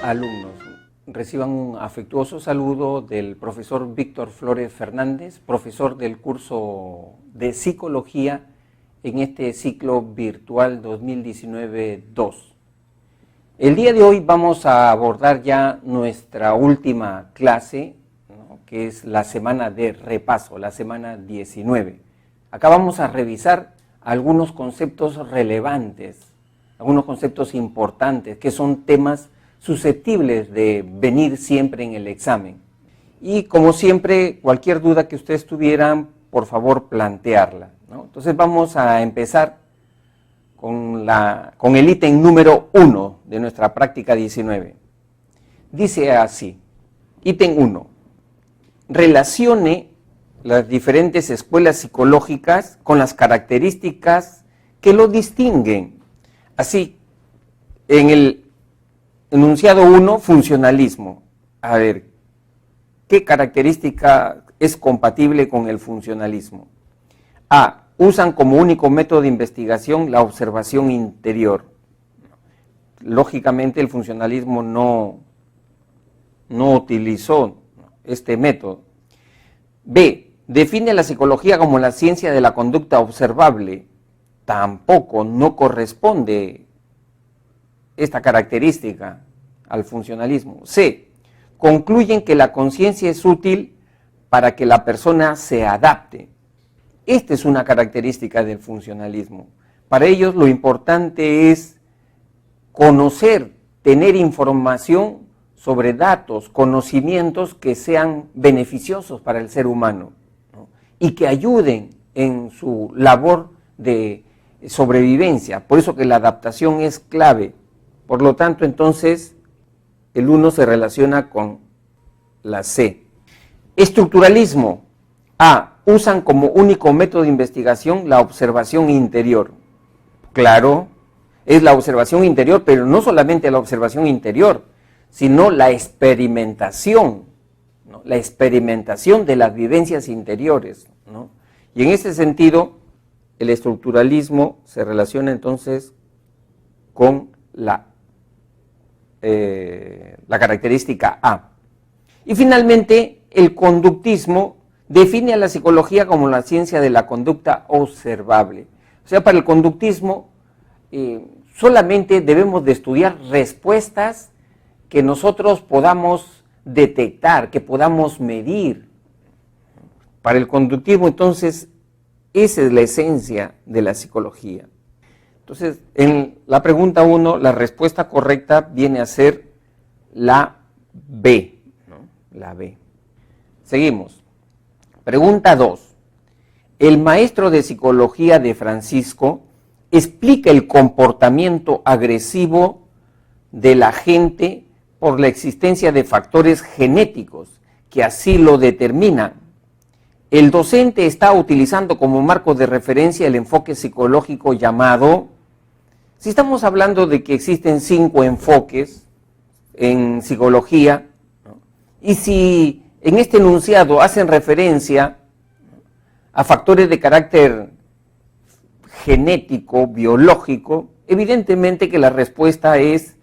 alumnos, reciban un afectuoso saludo del profesor Víctor Flores Fernández, profesor del curso de Psicología en este ciclo virtual 2019-2. El día de hoy vamos a abordar ya nuestra última clase, ¿no?, que es la semana de repaso, la semana 19. Acá vamos a revisar algunos conceptos relevantes, algunos conceptos importantes, que son temas susceptibles de venir siempre en el examen. Y como siempre, cualquier duda que ustedes tuvieran, por favor plantearla, ¿no? Entonces vamos a empezar con el ítem número 1 de nuestra práctica 19. Dice así, ítem 1, relacione las diferentes escuelas psicológicas con las características que lo distinguen. Así, en el enunciado 1, funcionalismo. A ver, ¿qué característica es compatible con el funcionalismo? A, usan como único método de investigación la observación interior. Lógicamente el funcionalismo no utilizó este método. B, define la psicología como la ciencia de la conducta observable. Tampoco no corresponde esta característica al funcionalismo. C, concluyen que la conciencia es útil para que la persona se adapte. Esta es una característica del funcionalismo. Para ellos lo importante es conocer, tener información sobre datos, conocimientos que sean beneficiosos para el ser humano, ¿no?, y que ayuden en su labor de sobrevivencia. Por eso que la adaptación es clave. Por lo tanto, entonces, el 1 se relaciona con la C. Estructuralismo. A, usan como único método de investigación la observación interior. Claro, es la observación interior, pero no solamente la observación interior, sino la experimentación, ¿no?, la experimentación de las vivencias interiores, ¿no? Y en ese sentido, el estructuralismo se relaciona entonces con la característica A. Y finalmente, el conductismo define a la psicología como la ciencia de la conducta observable. O sea, para el conductismo solamente debemos de estudiar respuestas que nosotros podamos detectar, que podamos medir. Para el conductismo, entonces, esa es la esencia de la psicología. Entonces, en la pregunta 1, la respuesta correcta viene a ser la B, ¿no? La B. Seguimos. Pregunta 2. El maestro de psicología de Francisco explica el comportamiento agresivo de la gente por la existencia de factores genéticos que así lo determinan. El docente está utilizando como marco de referencia el enfoque psicológico llamado... Si estamos hablando de que existen 5 enfoques en psicología, ¿no?, y si en este enunciado hacen referencia a factores de carácter genético, biológico, evidentemente que la respuesta es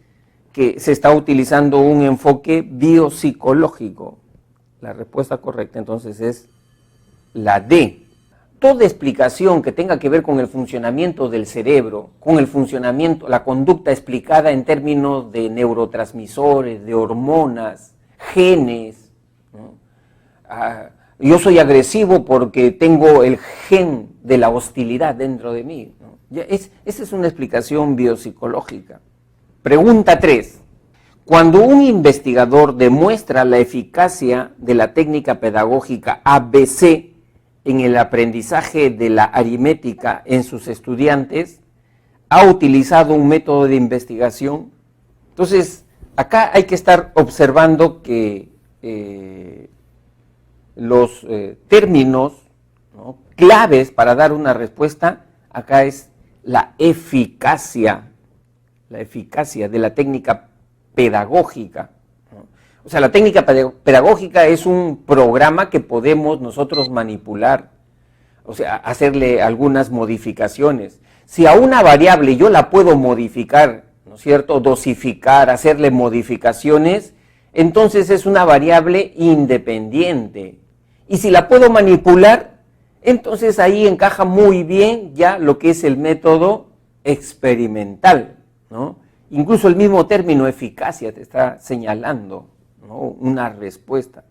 que se está utilizando un enfoque biopsicológico. La respuesta correcta entonces es la D. Toda explicación que tenga que ver con el funcionamiento del cerebro, con el funcionamiento, la conducta explicada en términos de neurotransmisores, de hormonas, genes, ¿no? Yo soy agresivo porque tengo el gen de la hostilidad dentro de mí, ¿no? Esa es una explicación biopsicológica. Pregunta 3. Cuando un investigador demuestra la eficacia de la técnica pedagógica ABC en el aprendizaje de la aritmética en sus estudiantes, ha utilizado un método de investigación. Entonces, acá hay que estar observando que los términos, ¿no?, claves para dar una respuesta, acá es la eficacia de la técnica pedagógica, ¿no? O sea, la técnica pedagógica es un programa que podemos nosotros manipular, o sea, hacerle algunas modificaciones. Si a una variable yo la puedo modificar, ¿no?, ¿no es cierto?, dosificar, hacerle modificaciones, entonces es una variable independiente. Y si la puedo manipular, entonces ahí encaja muy bien ya lo que es el método experimental, ¿no? Incluso el mismo término eficacia te está señalando, ¿no?, una respuesta.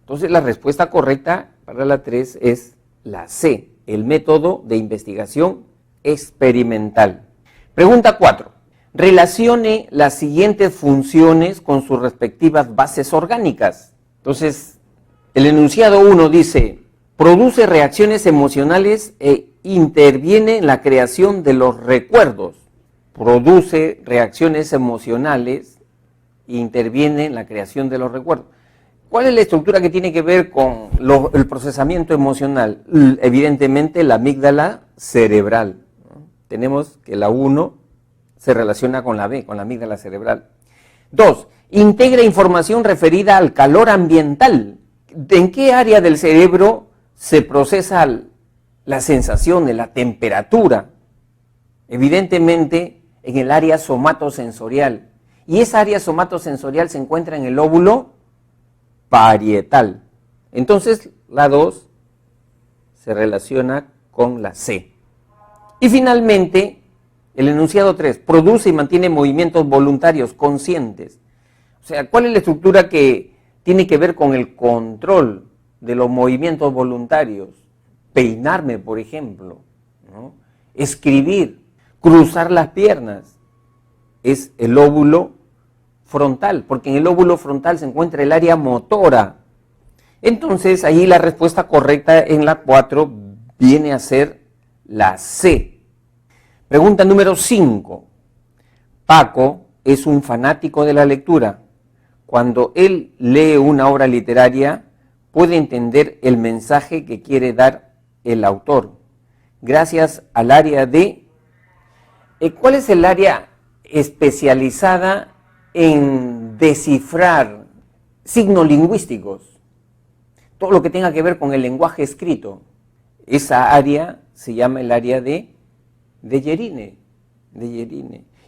Entonces la respuesta correcta para la 3 es la C, el método de investigación experimental. Pregunta 4. Relacione las siguientes funciones con sus respectivas bases orgánicas. Entonces, el enunciado 1 dice, produce reacciones emocionales e interviene en la creación de los recuerdos. Produce reacciones emocionales e interviene en la creación de los recuerdos. ¿Cuál es la estructura que tiene que ver con el procesamiento emocional? Evidentemente la amígdala cerebral, ¿no? Tenemos que la 1 se relaciona con la B, con la amígdala cerebral. 2. Integra información referida al calor ambiental. ¿En qué área del cerebro se procesa la sensación de la temperatura? Evidentemente en el área somatosensorial. Y esa área somatosensorial se encuentra en el lóbulo parietal. Entonces la 2 se relaciona con la C. Y finalmente, el enunciado 3, produce y mantiene movimientos voluntarios conscientes. O sea, ¿cuál es la estructura que tiene que ver con el control de los movimientos voluntarios? Peinarme, por ejemplo, ¿no? Escribir, cruzar las piernas, es el lóbulo frontal, porque en el lóbulo frontal se encuentra el área motora. Entonces, ahí la respuesta correcta en la 4 viene a ser la C. Pregunta número 5. Paco es un fanático de la lectura. Cuando él lee una obra literaria, puede entender el mensaje que quiere dar el autor, gracias al área de... ¿Cuál es el área especializada en descifrar signos lingüísticos? Todo lo que tenga que ver con el lenguaje escrito. Esa área se llama el área de Dejerine.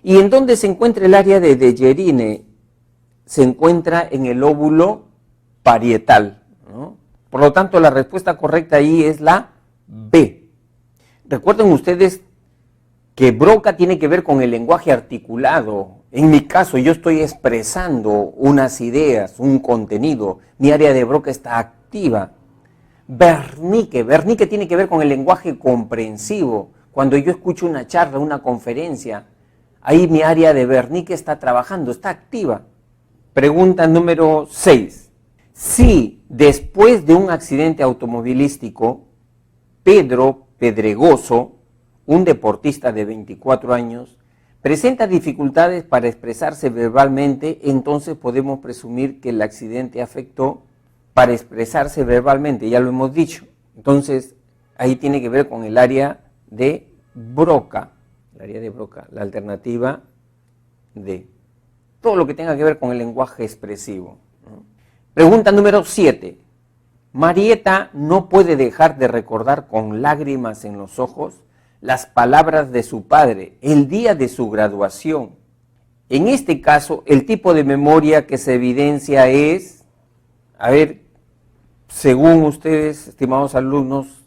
¿Y en dónde se encuentra el área de Dejerine? Se encuentra en el lóbulo parietal, ¿no? Por lo tanto, la respuesta correcta ahí es la B. Recuerden ustedes que Broca tiene que ver con el lenguaje articulado. En mi caso, yo estoy expresando unas ideas, un contenido. Mi área de Broca está activa. Wernicke tiene que ver con el lenguaje comprensivo. Cuando yo escucho una charla, una conferencia, ahí mi área de Wernicke está trabajando, está activa. Pregunta número 6. Si después de un accidente automovilístico, Pedro Pedregoso, un deportista de 24 años, presenta dificultades para expresarse verbalmente, entonces podemos presumir que el accidente afectó para expresarse verbalmente, ya lo hemos dicho. Entonces, ahí tiene que ver con el área de Broca, la alternativa D. Todo lo que tenga que ver con el lenguaje expresivo, ¿no? Pregunta número 7. Marieta no puede dejar de recordar con lágrimas en los ojos las palabras de su padre el día de su graduación. En este caso, el tipo de memoria que se evidencia es, a ver, según ustedes, estimados alumnos,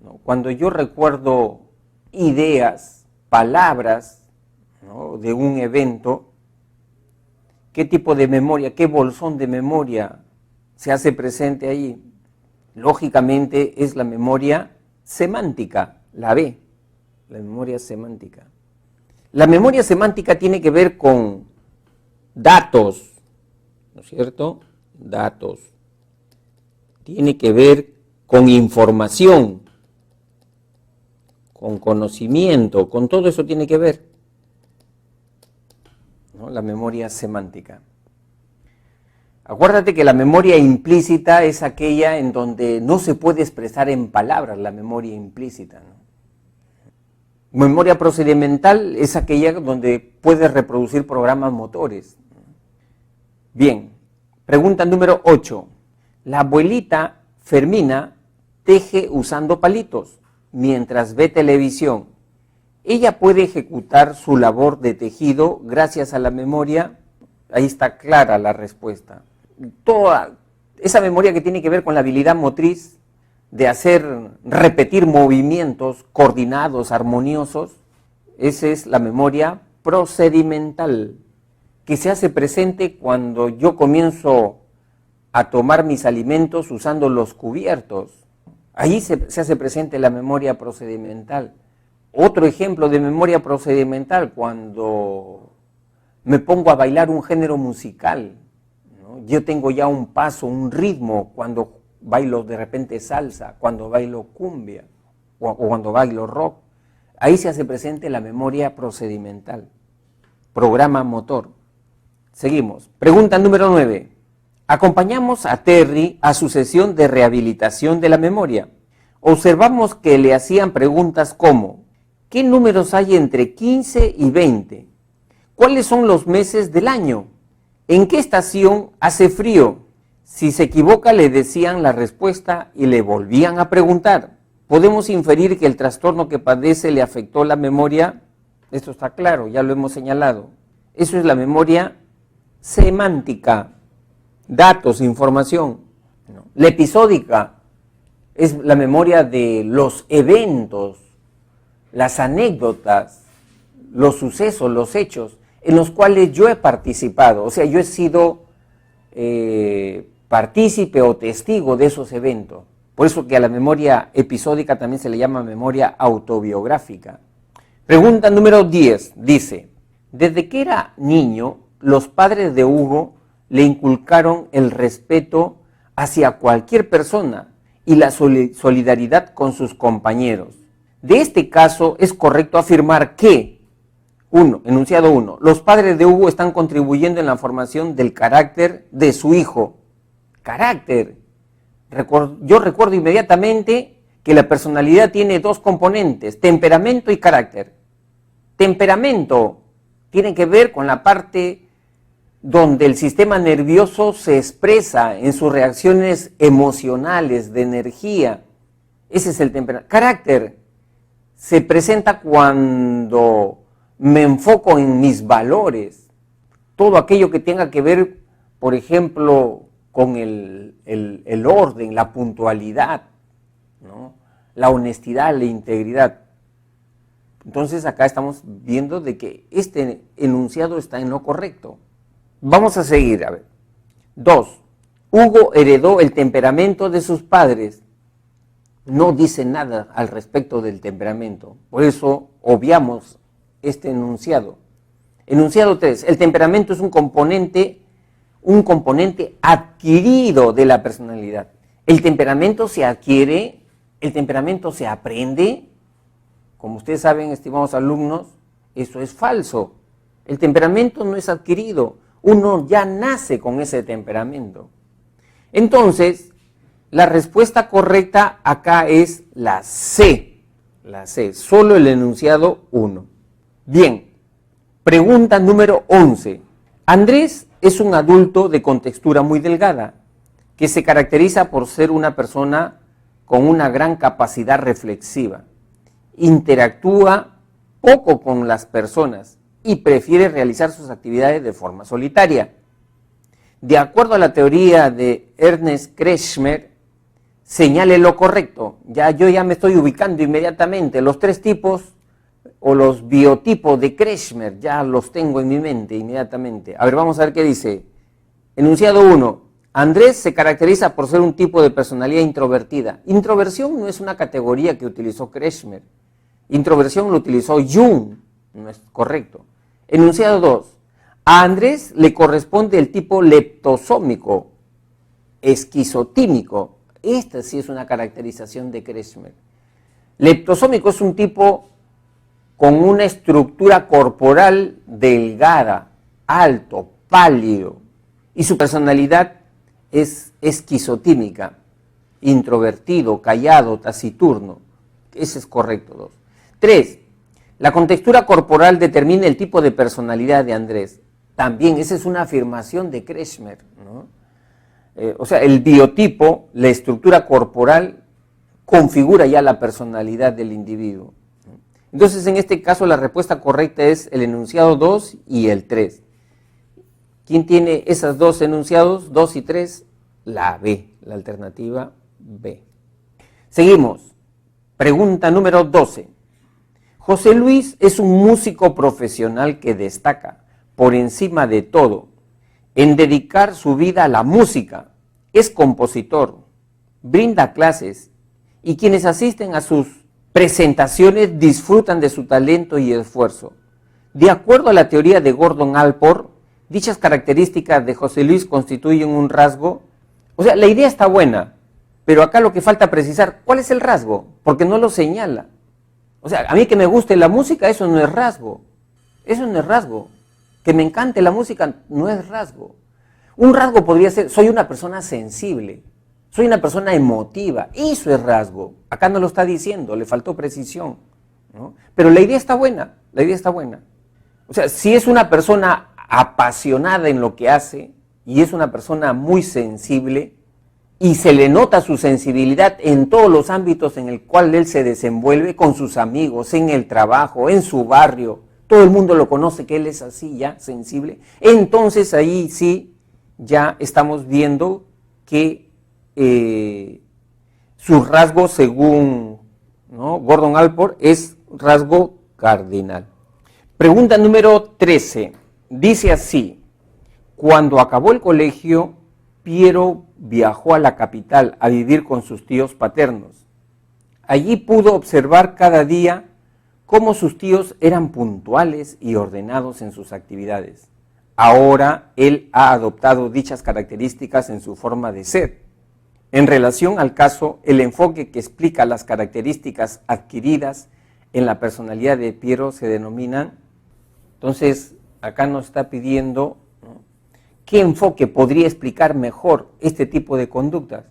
¿no?, cuando yo recuerdo ideas, palabras, ¿no?, de un evento, ¿qué tipo de memoria, qué bolsón de memoria se hace presente ahí? Lógicamente es la memoria semántica, la B, la memoria semántica. La memoria semántica tiene que ver con datos, ¿no es cierto? Datos. Tiene que ver con información, con conocimiento, con todo eso tiene que ver, ¿no?, la memoria semántica. Acuérdate que la memoria implícita es aquella en donde no se puede expresar en palabras, la memoria implícita, ¿no? Memoria procedimental es aquella donde puedes reproducir programas motores. Bien, pregunta número 8. La abuelita Fermina teje usando palitos mientras ve televisión. ella puede ejecutar su labor de tejido gracias a la memoria. Ahí está clara la respuesta. Toda esa memoria que tiene que ver con la habilidad motriz de repetir movimientos coordinados, armoniosos, esa es la memoria procedimental, que se hace presente cuando yo comienzo a tomar mis alimentos usando los cubiertos. Ahí se hace presente la memoria procedimental. Otro ejemplo de memoria procedimental, cuando me pongo a bailar un género musical, ¿no? Yo tengo ya un paso, un ritmo, cuando bailo de repente salsa, cuando bailo cumbia o cuando bailo rock. Ahí se hace presente la memoria procedimental, programa motor. Seguimos. Pregunta número 9. Acompañamos a Terry a su sesión de rehabilitación de la memoria. Observamos que le hacían preguntas como: ¿qué números hay entre 15 y 20? ¿Cuáles son los meses del año? ¿En qué estación hace frío? Si se equivoca, le decían la respuesta y le volvían a preguntar. ¿Podemos inferir que el trastorno que padece le afectó la memoria? Esto está claro, ya lo hemos señalado. Eso es la memoria semántica, datos, información. La episódica es la memoria de los eventos, las anécdotas, los sucesos, los hechos en los cuales yo he participado. O sea, yo he sido partícipe o testigo de esos eventos. Por eso que a la memoria episódica también se le llama memoria autobiográfica. Pregunta número 10, dice: desde que era niño, los padres de Hugo le inculcaron el respeto hacia cualquier persona y la solidaridad con sus compañeros. De este caso, es correcto afirmar que, enunciado 1, los padres de Hugo están contribuyendo en la formación del carácter de su hijo. Carácter. Yo recuerdo inmediatamente que la personalidad tiene dos componentes: temperamento y carácter. Temperamento tiene que ver con la parte donde el sistema nervioso se expresa en sus reacciones emocionales, de energía. Ese es el temperamento. Carácter se presenta cuando me enfoco en mis valores. Todo aquello que tenga que ver, por ejemplo, con el orden, la puntualidad, ¿no? La honestidad, la integridad. Entonces acá estamos viendo de que este enunciado está en lo correcto. Vamos a seguir, a ver. 2. Hugo heredó el temperamento de sus padres. No dice nada al respecto del temperamento, por eso obviamos este enunciado. Enunciado 3. El temperamento es un componente adquirido de la personalidad. El temperamento se adquiere, el temperamento se aprende. Como ustedes saben, estimados alumnos, eso es falso. El temperamento no es adquirido, uno ya nace con ese temperamento. Entonces, la respuesta correcta acá es la C, solo el enunciado 1. Bien, pregunta número 11. Andrés es un adulto de contextura muy delgada, que se caracteriza por ser una persona con una gran capacidad reflexiva. Interactúa poco con las personas y prefiere realizar sus actividades de forma solitaria. De acuerdo a la teoría de Ernest Kretschmer, señale lo correcto. Yo ya me estoy ubicando inmediatamente. Los 3 tipos o los biotipos de Kretschmer ya los tengo en mi mente inmediatamente. A ver, vamos a ver qué dice. Enunciado 1. Andrés se caracteriza por ser un tipo de personalidad introvertida. Introversión no es una categoría que utilizó Kretschmer. Introversión lo utilizó Jung. No es correcto. Enunciado 2. A Andrés le corresponde el tipo leptosómico, esquizotímico. Esta sí es una caracterización de Kretschmer. Leptosómico es un tipo con una estructura corporal delgada, alto, pálido, y su personalidad es esquizotímica, introvertido, callado, taciturno. Ese es correcto. 2. 3. La contextura corporal determina el tipo de personalidad de Andrés. También esa es una afirmación de Kretschmer, ¿no? O sea, el biotipo, la estructura corporal, configura ya la personalidad del individuo. Entonces, en este caso, la respuesta correcta es el enunciado 2 y el 3. ¿Quién tiene esos dos enunciados, 2 y 3? La B, la alternativa B. Seguimos. Pregunta número 12. José Luis es un músico profesional que destaca, por encima de todo, en dedicar su vida a la música. Es compositor, brinda clases y quienes asisten a sus presentaciones disfrutan de su talento y esfuerzo. De acuerdo a la teoría de Gordon Allport, dichas características de José Luis constituyen un rasgo. O sea, la idea está buena, pero acá lo que falta precisar, ¿cuál es el rasgo? Porque no lo señala. O sea, a mí que me guste la música, eso no es rasgo. Eso no es rasgo. Que me encante la música no es rasgo. Un rasgo podría ser, soy una persona sensible, soy una persona emotiva, eso es rasgo. Acá no lo está diciendo, le faltó precisión, ¿no? Pero la idea está buena, la idea está buena. O sea, si es una persona apasionada en lo que hace y es una persona muy sensible y se le nota su sensibilidad en todos los ámbitos en el cual él se desenvuelve, con sus amigos, en el trabajo, en su barrio, todo el mundo lo conoce que él es así ya, sensible, entonces ahí sí ya estamos viendo que su rasgo, según, ¿no?, Gordon Allport, es rasgo cardinal. Pregunta número 13. Dice así: cuando acabó el colegio, Piero viajó a la capital a vivir con sus tíos paternos. Allí pudo observar cada día cómo sus tíos eran puntuales y ordenados en sus actividades. Ahora él ha adoptado dichas características en su forma de ser. En relación al caso, el enfoque que explica las características adquiridas en la personalidad de Piero se denominan. Entonces, acá nos está pidiendo, ¿no?, ¿qué enfoque podría explicar mejor este tipo de conductas?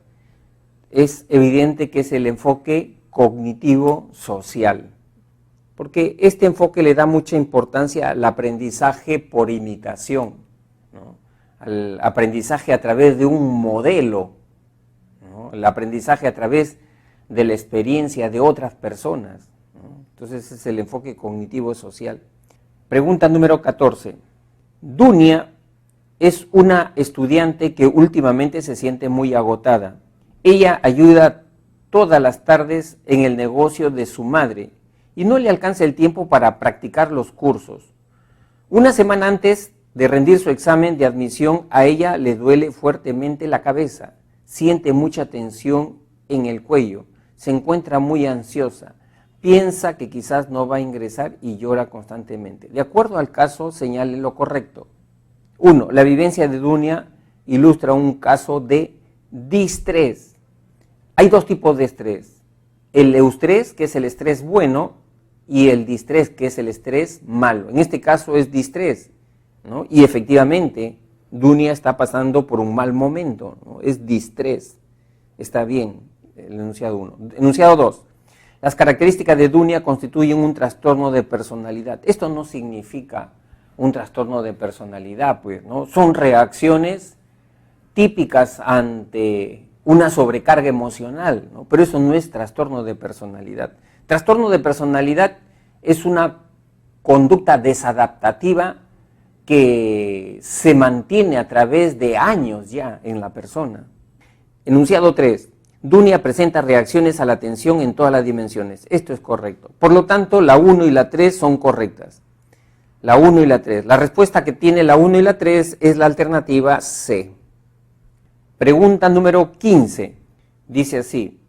Es evidente que es el enfoque cognitivo-social, porque este enfoque le da mucha importancia al aprendizaje por imitación, ¿no?, al aprendizaje a través de un modelo, ¿no?, el aprendizaje a través de la experiencia de otras personas, ¿no? Entonces es el enfoque cognitivo-social. Pregunta número 14. Dunia es una estudiante que últimamente se siente muy agotada. Ella ayuda todas las tardes en el negocio de su madre y no le alcanza el tiempo para practicar los cursos. Una semana antes de rendir su examen de admisión, a ella le duele fuertemente la cabeza, siente mucha tensión en el cuello, se encuentra muy ansiosa, piensa que quizás no va a ingresar y llora constantemente. De acuerdo al caso, señale lo correcto. 1. La vivencia de Dunia ilustra un caso de distrés. Hay dos tipos de estrés: el eustrés, que es el estrés bueno, y el distrés, que es el estrés malo. En este caso es distrés, ¿no? Y efectivamente, Dunia está pasando por un mal momento, ¿no? Es distrés. Está bien, el enunciado 1. Enunciado 2. Las características de Dunia constituyen un trastorno de personalidad. Esto no significa un trastorno de personalidad, pues, ¿no? Son reacciones típicas ante una sobrecarga emocional, ¿no? Pero eso no es trastorno de personalidad. Trastorno de personalidad es una conducta desadaptativa que se mantiene a través de años ya en la persona. Enunciado 3. Dunia presenta reacciones a la tensión en todas las dimensiones. Esto es correcto. Por lo tanto, la 1 y la 3 son correctas. La 1 y la 3. La respuesta que tiene la 1 y la 3 es la alternativa C. Pregunta número 15. Dice así: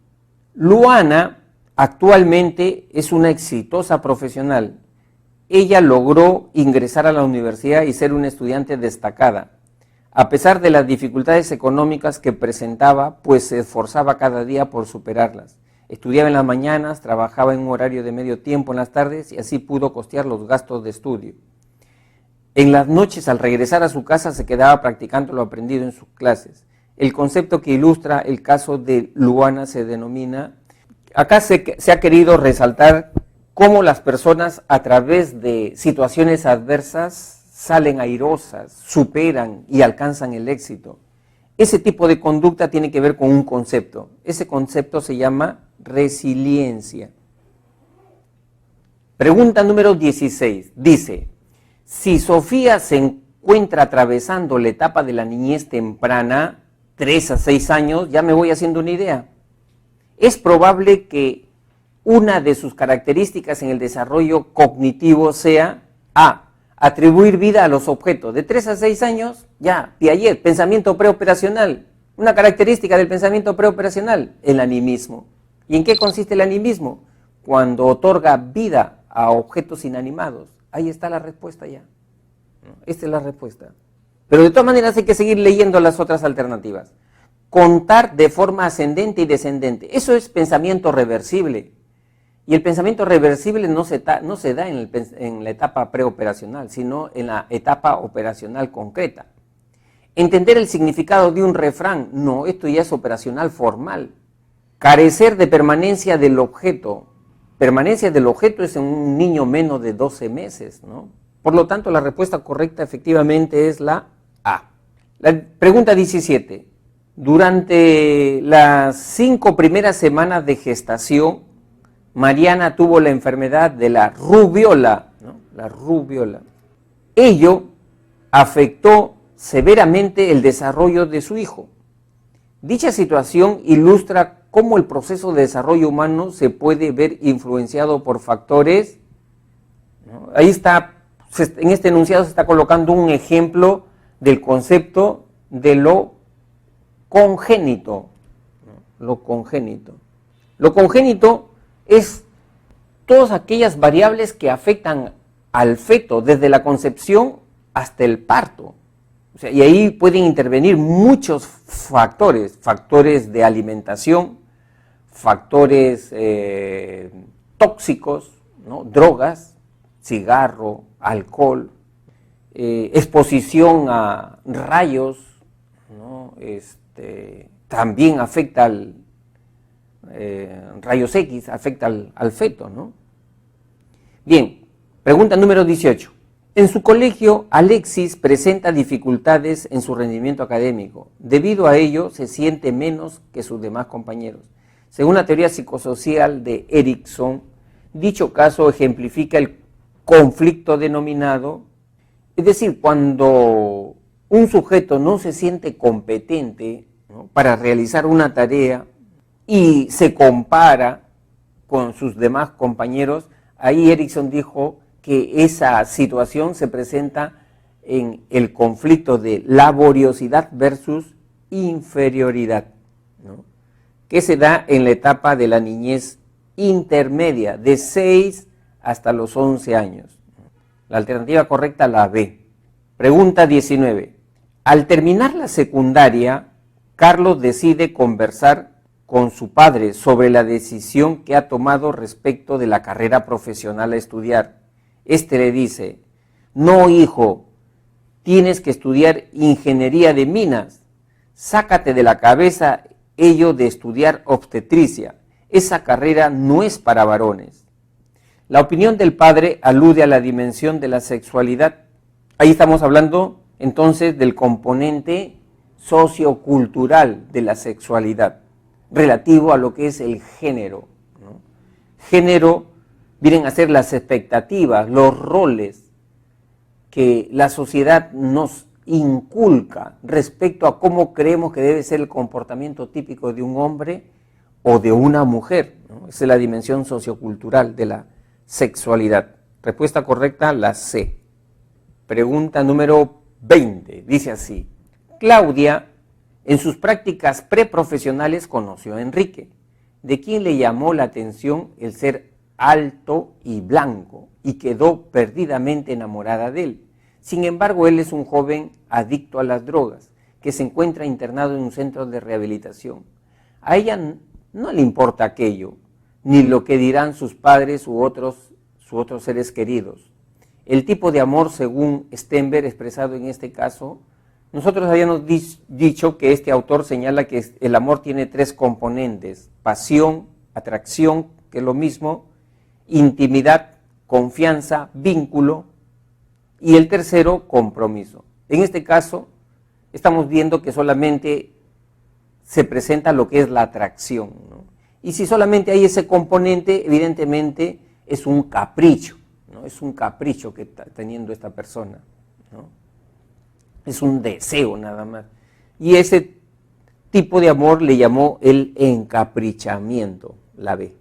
Luana actualmente es una exitosa profesional. Ella logró ingresar a la universidad y ser una estudiante destacada. A pesar de las dificultades económicas que presentaba, pues se esforzaba cada día por superarlas. Estudiaba en las mañanas, trabajaba en un horario de medio tiempo en las tardes y así pudo costear los gastos de estudio. En las noches, al regresar a su casa, se quedaba practicando lo aprendido en sus clases. El concepto que ilustra el caso de Luana se denomina. Acá se ha querido resaltar cómo las personas a través de situaciones adversas salen airosas, superan y alcanzan el éxito. Ese tipo de conducta tiene que ver con un concepto. Ese concepto se llama resiliencia. Pregunta número 16. Dice, si Sofía se encuentra atravesando la etapa de la niñez temprana, 3 a 6 años, ya me voy haciendo una idea. Es probable que una de sus características en el desarrollo cognitivo sea A, atribuir vida a los objetos. De 3 a 6 años, ya, Piaget, pensamiento preoperacional. Una característica del pensamiento preoperacional, el animismo. ¿Y en qué consiste el animismo? Cuando otorga vida a objetos inanimados. Ahí está la respuesta ya. Esta es la respuesta. Pero de todas maneras hay que seguir leyendo las otras alternativas. Contar de forma ascendente y descendente. Eso es pensamiento reversible. Y el pensamiento reversible no se da en la etapa preoperacional, sino en la etapa operacional concreta. Entender el significado de un refrán, no, esto ya es operacional formal. Carecer de permanencia del objeto. Permanencia del objeto es en un niño menos de 12 meses, ¿no? Por lo tanto, la respuesta correcta efectivamente es la A. La pregunta 17. Durante las 5 primeras semanas de gestación, Mariana tuvo la enfermedad de la rubiola, ¿no? La rubiola. Ello afectó severamente el desarrollo de su hijo. Dicha situación ilustra cómo el proceso de desarrollo humano se puede ver influenciado por factores, ¿no? Ahí está, en este enunciado se está colocando un ejemplo del concepto de lo congénito, ¿no? Lo congénito. Lo congénito es todas aquellas variables que afectan al feto desde la concepción hasta el parto. O sea, y ahí pueden intervenir muchos factores, factores de alimentación, factores tóxicos, ¿no? Drogas, cigarro, alcohol, exposición a rayos, ¿no? También afecta al rayos X, afecta al feto, ¿no? Bien, pregunta número 18. En su colegio, Alexis presenta dificultades en su rendimiento académico. Debido a ello, se siente menos que sus demás compañeros. Según la teoría psicosocial de Erikson, dicho caso ejemplifica el conflicto denominado, es decir, cuando un sujeto no se siente competente, ¿no?, para realizar una tarea y se compara con sus demás compañeros, ahí Erikson dijo que esa situación se presenta en el conflicto de laboriosidad versus inferioridad, ¿no?, que se da en la etapa de la niñez intermedia, de 6 hasta los 11 años. La alternativa correcta, la B. Pregunta 19. Al terminar la secundaria, Carlos decide conversar con su padre sobre la decisión que ha tomado respecto de la carrera profesional a estudiar. Este le dice, no hijo, tienes que estudiar ingeniería de minas, sácate de la cabeza ello de estudiar obstetricia, esa carrera no es para varones. La opinión del padre alude a la dimensión de la sexualidad. Ahí estamos hablando entonces del componente sociocultural de la sexualidad, relativo a lo que es el género, ¿no? Género vienen a ser las expectativas, los roles que la sociedad nos inculca respecto a cómo creemos que debe ser el comportamiento típico de un hombre o de una mujer, ¿no? Esa es la dimensión sociocultural de la sexualidad. Respuesta correcta, la C. Pregunta número 20, dice así. Claudia, en sus prácticas preprofesionales, conoció a Enrique, de quien le llamó la atención el ser alto y blanco, y quedó perdidamente enamorada de él. Sin embargo, él es un joven adicto a las drogas, que se encuentra internado en un centro de rehabilitación. A ella no le importa aquello, ni lo que dirán sus padres sus otros seres queridos. El tipo de amor, según Stenberg, expresado en este caso, nosotros habíamos dicho que este autor señala que el amor tiene 3 componentes: pasión, atracción, que es lo mismo, intimidad, confianza, vínculo, y el tercero, compromiso. En este caso, estamos viendo que solamente se presenta lo que es la atracción, ¿no? Y si solamente hay ese componente, evidentemente es un capricho, ¿no? Es un capricho que está teniendo esta persona, ¿no? Es un deseo nada más. Y ese tipo de amor le llamó el encaprichamiento, la B.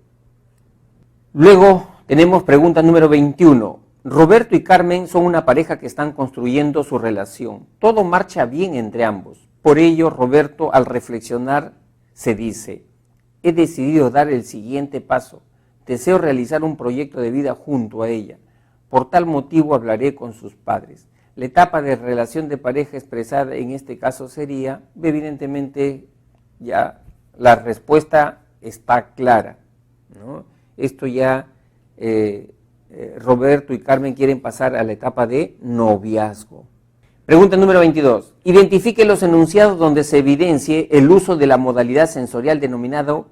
Luego tenemos pregunta número 21. Roberto y Carmen son una pareja que están construyendo su relación. Todo marcha bien entre ambos. Por ello, Roberto, al reflexionar, se dice: he decidido dar el siguiente paso. Deseo realizar un proyecto de vida junto a ella. Por tal motivo hablaré con sus padres. La etapa de relación de pareja expresada en este caso sería, evidentemente, ya la respuesta está clara, ¿no? Esto ya, Roberto y Carmen quieren pasar a la etapa de noviazgo. Pregunta número 22. Identifique los enunciados donde se evidencie el uso de la modalidad sensorial denominado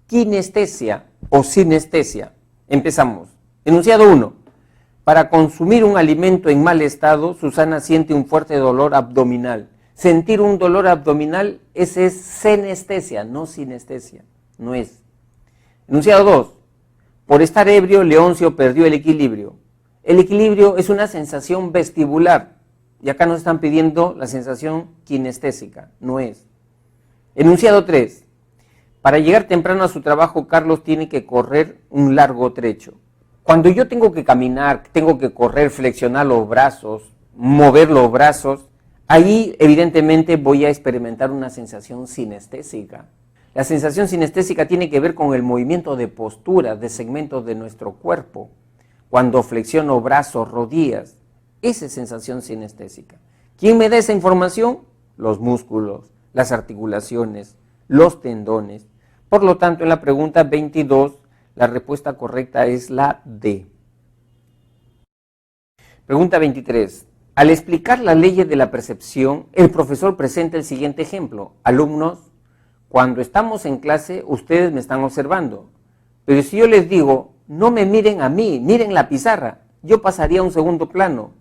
kinestesia o sinestesia. Empezamos. Enunciado 1. Para consumir un alimento en mal estado, Susana siente un fuerte dolor abdominal. Sentir un dolor abdominal, ese es senestesia, no sinestesia, no es. Enunciado 2. Por estar ebrio, Leoncio perdió el equilibrio. El equilibrio es una sensación vestibular, y acá nos están pidiendo la sensación kinestésica, no es. Enunciado 3. Para llegar temprano a su trabajo, Carlos tiene que correr un largo trecho. Cuando yo tengo que caminar, tengo que correr, flexionar los brazos, mover los brazos, ahí evidentemente voy a experimentar una sensación sinestésica. La sensación sinestésica tiene que ver con el movimiento de postura, de segmentos de nuestro cuerpo. Cuando flexiono brazos, rodillas, esa es sensación sinestésica. ¿Quién me da esa información? Los músculos, las articulaciones, los tendones. Por lo tanto, en la pregunta 22, la respuesta correcta es la D. Pregunta 23. Al explicar las leyes de la percepción, el profesor presenta el siguiente ejemplo. Alumnos, cuando estamos en clase, ustedes me están observando. Pero si yo les digo, no me miren a mí, miren la pizarra, yo pasaría a un segundo plano.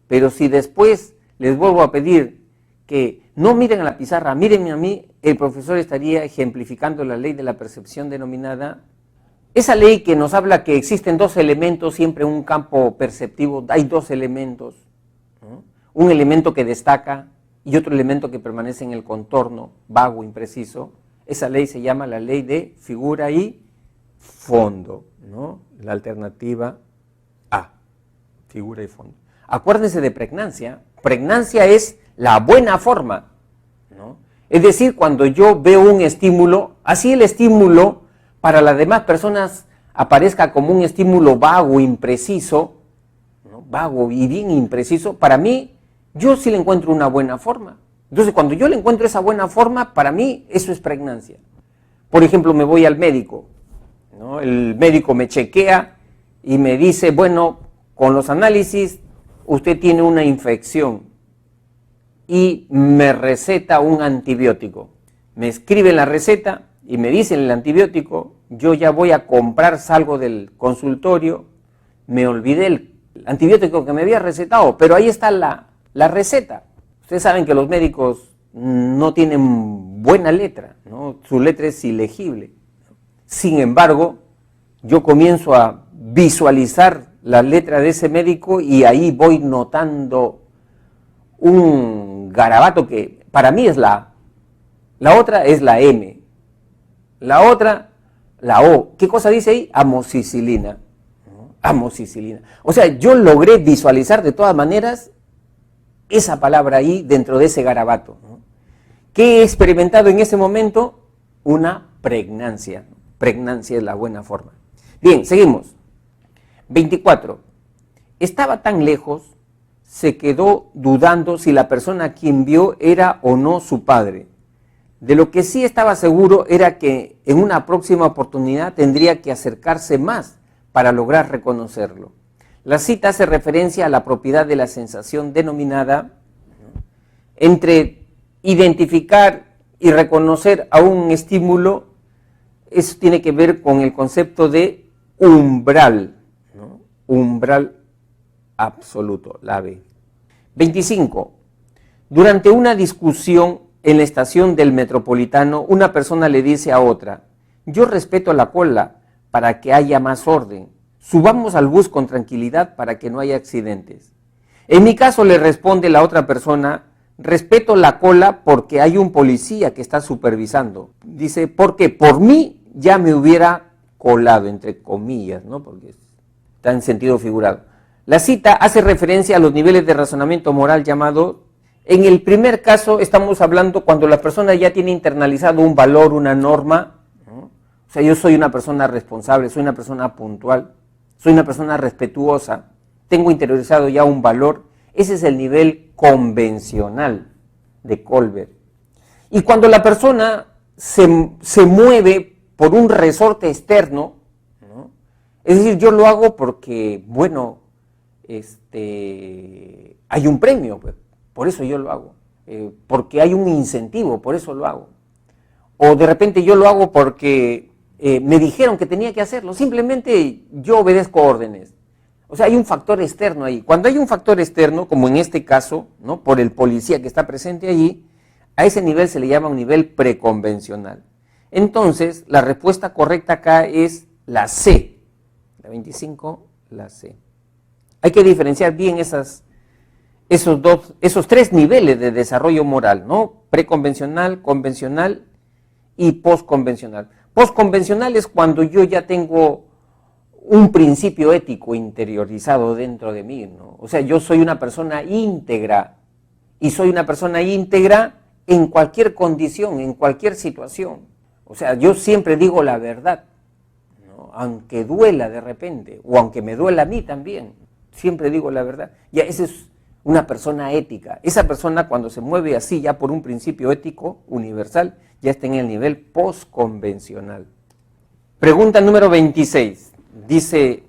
Pero si después les vuelvo a pedir que no miren a la pizarra, mírenme a mí, el profesor estaría ejemplificando la ley de la percepción denominada. Esa ley que nos habla que existen dos elementos siempre en un campo perceptivo, hay dos elementos, ¿no? Un elemento que destaca y otro elemento que permanece en el contorno, vago, impreciso. Esa ley se llama la ley de figura y fondo, ¿no? La alternativa A, figura y fondo. Acuérdense de pregnancia. Pregnancia es la buena forma, ¿no? Es decir, cuando yo veo un estímulo, así el estímulo para las demás personas aparezca como un estímulo vago, impreciso, ¿no? Vago y bien impreciso, para mí, yo sí le encuentro una buena forma. Entonces, cuando yo le encuentro esa buena forma, para mí eso es pregnancia. Por ejemplo, me voy al médico, ¿no? El médico me chequea y me dice, bueno, con los análisis usted tiene una infección y me receta un antibiótico. Me escriben la receta y me dicen el antibiótico, yo ya voy a comprar, salgo del consultorio, me olvidé el antibiótico que me había recetado, pero ahí está la receta. Ustedes saben que los médicos no tienen buena letra, ¿no? Su letra es ilegible. Sin embargo, yo comienzo a visualizar la letra de ese médico y ahí voy notando un garabato que para mí es la A. La otra es la M. La otra, la O. ¿Qué cosa dice ahí? Amoxicilina. Amoxicilina. O sea, yo logré visualizar de todas maneras esa palabra ahí dentro de ese garabato, ¿no? ¿Qué he experimentado en ese momento? Una pregnancia. Pregnancia es la buena forma. Bien, seguimos. 24. Estaba tan lejos, se quedó dudando si la persona a quien vio era o no su padre. De lo que sí estaba seguro era que en una próxima oportunidad tendría que acercarse más para lograr reconocerlo. La cita hace referencia a la propiedad de la sensación denominada entre identificar y reconocer a un estímulo. Eso tiene que ver con el concepto de umbral, ¿no? Umbral absoluto, la B. 25. Durante una discusión en la estación del Metropolitano, una persona le dice a otra, yo respeto la cola para que haya más orden, Subamos al bus con tranquilidad para que no haya accidentes. En mi caso le responde la otra persona, respeto la cola porque hay un policía que está supervisando. Dice, porque por mí ya me hubiera colado, entre comillas, ¿no? Porque está en sentido figurado. La cita hace referencia a los niveles de razonamiento moral llamado, en el primer caso estamos hablando cuando la persona ya tiene internalizado un valor, una norma, ¿no? O sea, yo soy una persona responsable, soy una persona puntual, soy una persona respetuosa, tengo interiorizado ya un valor, ese es el nivel convencional de Kohlberg. Y cuando la persona se mueve por un resorte externo, ¿no? Es decir, yo lo hago porque, bueno, hay un premio, pues, por eso yo lo hago, porque hay un incentivo, por eso lo hago. O de repente yo lo hago porque me dijeron que tenía que hacerlo, simplemente yo obedezco órdenes. O sea, hay un factor externo ahí. Cuando hay un factor externo, como en este caso, ¿no? Por el policía que está presente allí, a ese nivel se le llama un nivel preconvencional. Entonces, la respuesta correcta acá es la C. La 25, la C. Hay que diferenciar bien esos tres niveles de desarrollo moral, ¿no? Preconvencional, convencional y postconvencional. Postconvencional es cuando yo ya tengo un principio ético interiorizado dentro de mí, ¿no? O sea, yo soy una persona íntegra y soy una persona íntegra en cualquier condición, en cualquier situación. O sea, yo siempre digo la verdad, ¿no? Aunque duela de repente, o aunque me duela a mí también, siempre digo la verdad. Ya esa es una persona ética. Esa persona cuando se mueve así ya por un principio ético universal, ya está en el nivel postconvencional. Pregunta número 26. Dice,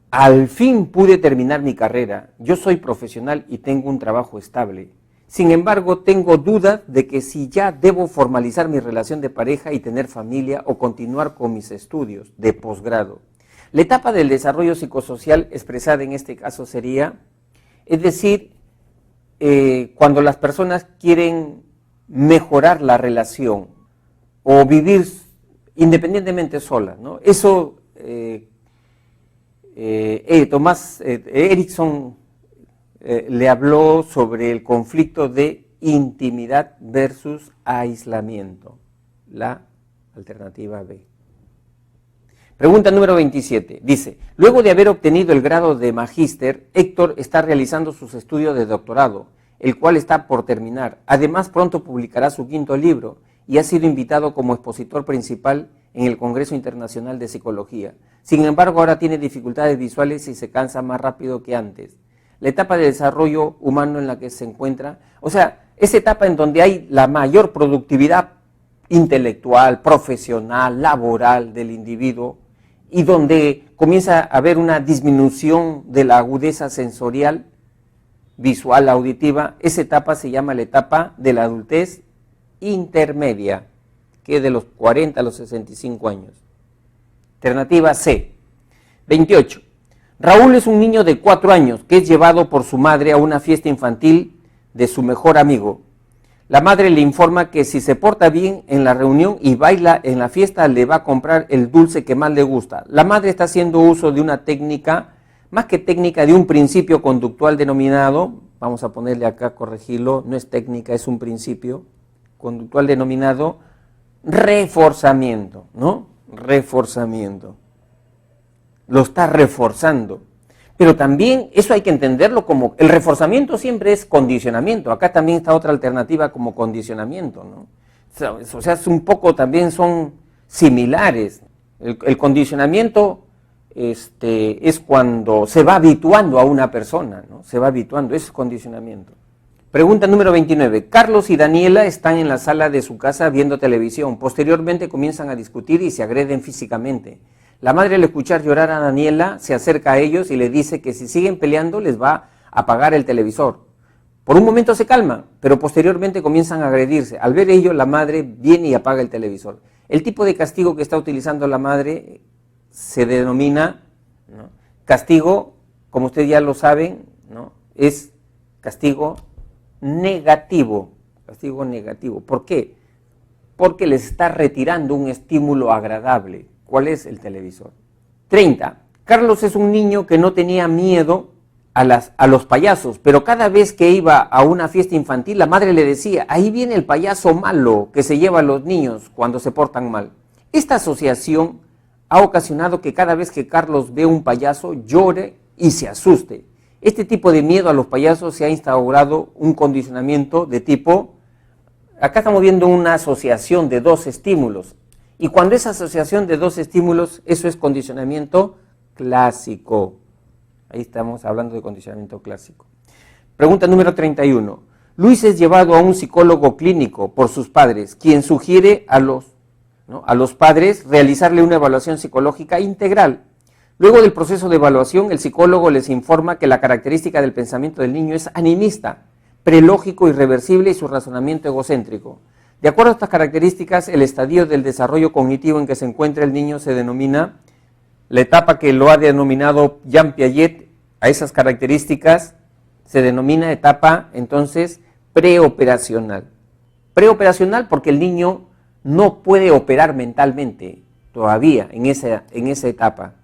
al fin pude terminar mi carrera, yo soy profesional y tengo un trabajo estable. Sin embargo, tengo dudas de que si ya debo formalizar mi relación de pareja y tener familia o continuar con mis estudios de posgrado. La etapa del desarrollo psicosocial expresada en este caso sería, es decir, cuando las personas quieren mejorar la relación o vivir independientemente solas, ¿no? Eso Tomás Erickson le habló sobre el conflicto de intimidad versus aislamiento, la alternativa B. Pregunta número 27, dice, luego de haber obtenido el grado de magíster, Héctor está realizando sus estudios de doctorado, el cual está por terminar. Además, pronto publicará su 5º libro y ha sido invitado como expositor principal en el Congreso Internacional de Psicología. Sin embargo, ahora tiene dificultades visuales y se cansa más rápido que antes. La etapa de desarrollo humano en la que se encuentra, o sea, esa etapa en donde hay la mayor productividad intelectual, profesional, laboral del individuo y donde comienza a haber una disminución de la agudeza sensorial, visual, auditiva, esa etapa se llama la etapa de la adultez intermedia, que es de los 40 a los 65 años. Alternativa C. 28. Raúl es un niño de 4 años que es llevado por su madre a una fiesta infantil de su mejor amigo. La madre le informa que si se porta bien en la reunión y baila en la fiesta, le va a comprar el dulce que más le gusta. La madre está haciendo uso de una técnica, más que técnica, de un principio conductual denominado, vamos a ponerle acá, corregirlo, no es técnica, es un principio conductual denominado reforzamiento, ¿no? Reforzamiento. Lo está reforzando. Pero también eso hay que entenderlo como, el reforzamiento siempre es condicionamiento. Acá también está otra alternativa como condicionamiento, ¿no? O sea, es un poco también son similares. El condicionamiento es cuando se va habituando a una persona, ¿no? Se va habituando, eso es condicionamiento. Pregunta número 29. Carlos y Daniela están en la sala de su casa viendo televisión. Posteriormente comienzan a discutir y se agreden físicamente. La madre, al escuchar llorar a Daniela, se acerca a ellos y le dice que si siguen peleando les va a apagar el televisor. Por un momento se calman, pero posteriormente comienzan a agredirse. Al ver ello, la madre viene y apaga el televisor. El tipo de castigo que está utilizando la madre se denomina, ¿no?, castigo, como ustedes ya lo saben, ¿no?, es castigo negativo. Castigo negativo. ¿Por qué? Porque les está retirando un estímulo agradable. ¿Cuál es? El televisor. 30. Carlos es un niño que no tenía miedo a los payasos, pero cada vez que iba a una fiesta infantil, la madre le decía, ahí viene el payaso malo que se lleva a los niños cuando se portan mal. Esta asociación ha ocasionado que cada vez que Carlos ve un payaso llore y se asuste. Este tipo de miedo a los payasos se ha instaurado un condicionamiento de tipo, acá estamos viendo una asociación de dos estímulos, y cuando esa asociación de dos estímulos, eso es condicionamiento clásico. Ahí estamos hablando de condicionamiento clásico. Pregunta número 31. Luis es llevado a un psicólogo clínico por sus padres, quien sugiere a los padres realizarle una evaluación psicológica integral. Luego del proceso de evaluación, el psicólogo les informa que la característica del pensamiento del niño es animista, prelógico, irreversible y su razonamiento egocéntrico. De acuerdo a estas características, el estadio del desarrollo cognitivo en que se encuentra el niño se denomina, la etapa que lo ha denominado Jean Piaget, a esas características se denomina etapa entonces preoperacional. Preoperacional porque el niño no puede operar mentalmente todavía en esa etapa.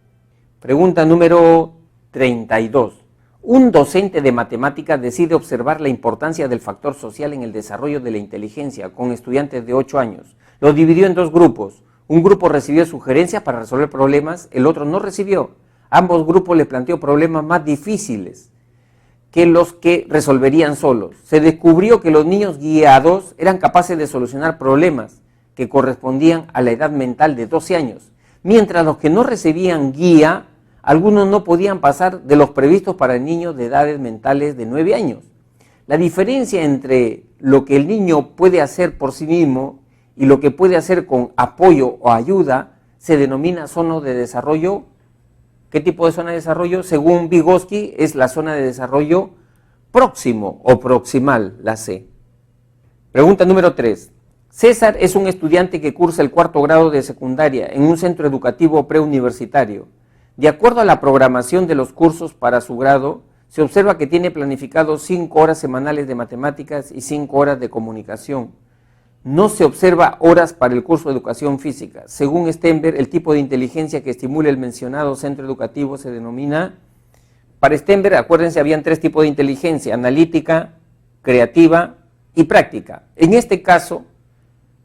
Pregunta número 32. Un docente de matemáticas decide observar la importancia del factor social en el desarrollo de la inteligencia con estudiantes de 8 años. Los dividió en dos grupos. Un grupo recibió sugerencias para resolver problemas, el otro no recibió. Ambos grupos le planteó problemas más difíciles que los que resolverían solos. Se descubrió que los niños guiados eran capaces de solucionar problemas que correspondían a la edad mental de 12 años, mientras los que no recibían guía, algunos no podían pasar de los previstos para niños de edades mentales de 9 años. La diferencia entre lo que el niño puede hacer por sí mismo y lo que puede hacer con apoyo o ayuda se denomina zona de desarrollo. ¿Qué tipo de zona de desarrollo? Según Vygotsky, es la zona de desarrollo próximo o proximal, la C. Pregunta número 3. César es un estudiante que cursa el 4º grado de secundaria en un centro educativo preuniversitario. De acuerdo a la programación de los cursos para su grado, se observa que tiene planificado 5 horas semanales de matemáticas y 5 horas de comunicación. No se observa horas para el curso de educación física. Según Stenberg, el tipo de inteligencia que estimula el mencionado centro educativo se denomina, para Stenberg, acuérdense, habían 3 tipos de inteligencia: analítica, creativa y práctica. En este caso,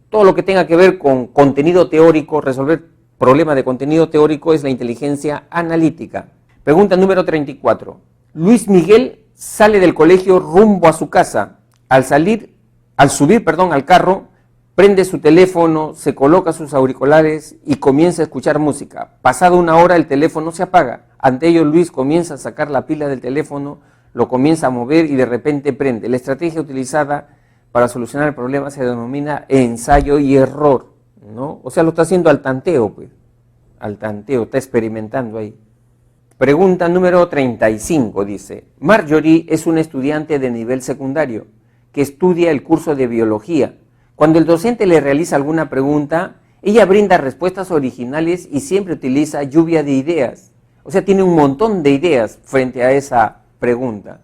todo lo que tenga que ver con contenido teórico, resolver problemas de contenido teórico, es la inteligencia analítica. Pregunta número 34. Luis Miguel sale del colegio rumbo a su casa. Al subir al carro, prende su teléfono, se coloca sus auriculares y comienza a escuchar música. Pasada una hora el teléfono se apaga. Ante ello Luis comienza a sacar la pila del teléfono, lo comienza a mover y de repente prende. La estrategia utilizada para solucionar el problema se denomina ensayo y error, ¿no? O sea, lo está haciendo al tanteo, pues. Al tanteo, está experimentando ahí. Pregunta número 35, dice, Marjorie es una estudiante de nivel secundario que estudia el curso de biología. Cuando el docente le realiza alguna pregunta, ella brinda respuestas originales y siempre utiliza lluvia de ideas. O sea, tiene un montón de ideas frente a esa pregunta.